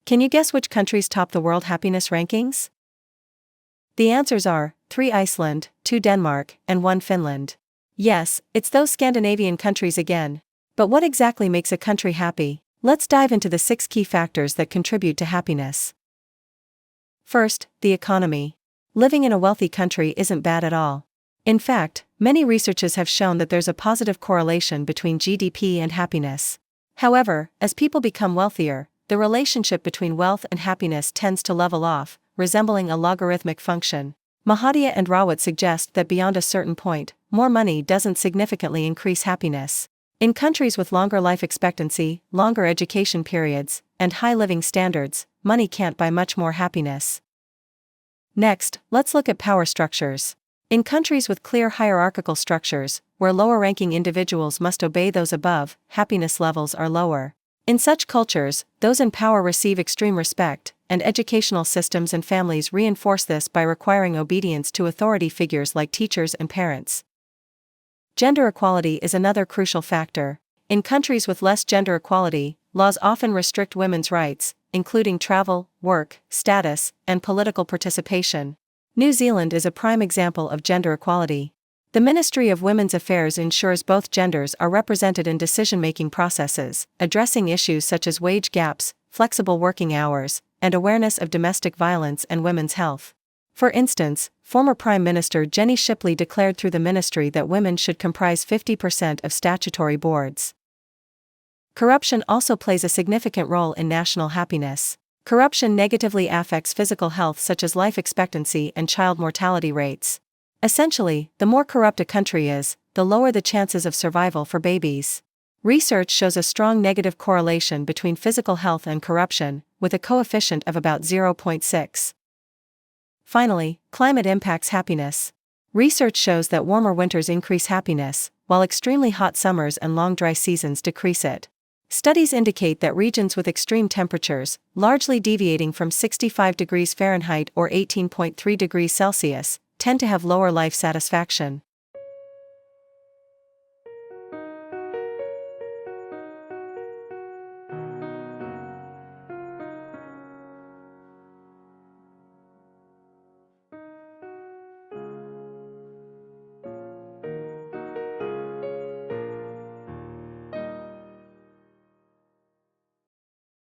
Can you guess which countries top the world happiness rankings? The answers are 3 Iceland, 2 Denmark, and 1 Finland. Yes, it's those Scandinavian countries again. But what exactly makes a country happy? Let's dive into the 6 key factors that contribute to happiness. First, the economy. Living in a wealthy country isn't bad at all. In fact, many researches have shown that there's a positive correlation between GDP and happiness. However, as people become wealthier, the relationship between wealth and happiness tends to level off, resembling a logarithmic function. Mahadia and Rawat suggest that beyond a certain point, more money doesn't significantly increase happiness. In countries with longer life expectancy, longer education periods, and high living standards, money can't buy much more happiness. Next, let's look at power structures. In countries with clear hierarchical structures, where lower-ranking individuals must obey those above, happiness levels are lower. In such cultures, those in power receive extreme respect, and educational systems and families reinforce this by requiring obedience to authority figures like teachers and parents. Gender equality is another crucial factor. In countries with less gender equality, laws often restrict women's rights, including travel, work, status, and political participation. New Zealand is a prime example of gender equality. The Ministry of Women's Affairs ensures both genders are represented in decision-making processes, addressing issues such as wage gaps, flexible working hours, and awareness of domestic violence and women's health. For instance, former Prime Minister Jenny Shipley declared through the ministry that women should comprise 50% of statutory boards. Corruption also plays a significant role in national happiness. Corruption negatively affects physical health such as life expectancy and child mortality rates. Essentially, the more corrupt a country is, the lower the chances of survival for babies. Research shows a strong negative correlation between physical health and corruption, with a coefficient of about 0.6. Finally, climate impacts happiness. Research shows that warmer winters increase happiness, while extremely hot summers and long dry seasons decrease it. Studies indicate that regions with extreme temperatures, largely deviating from 65 degrees Fahrenheit or 18.3 degrees Celsius, tend to have lower life satisfaction.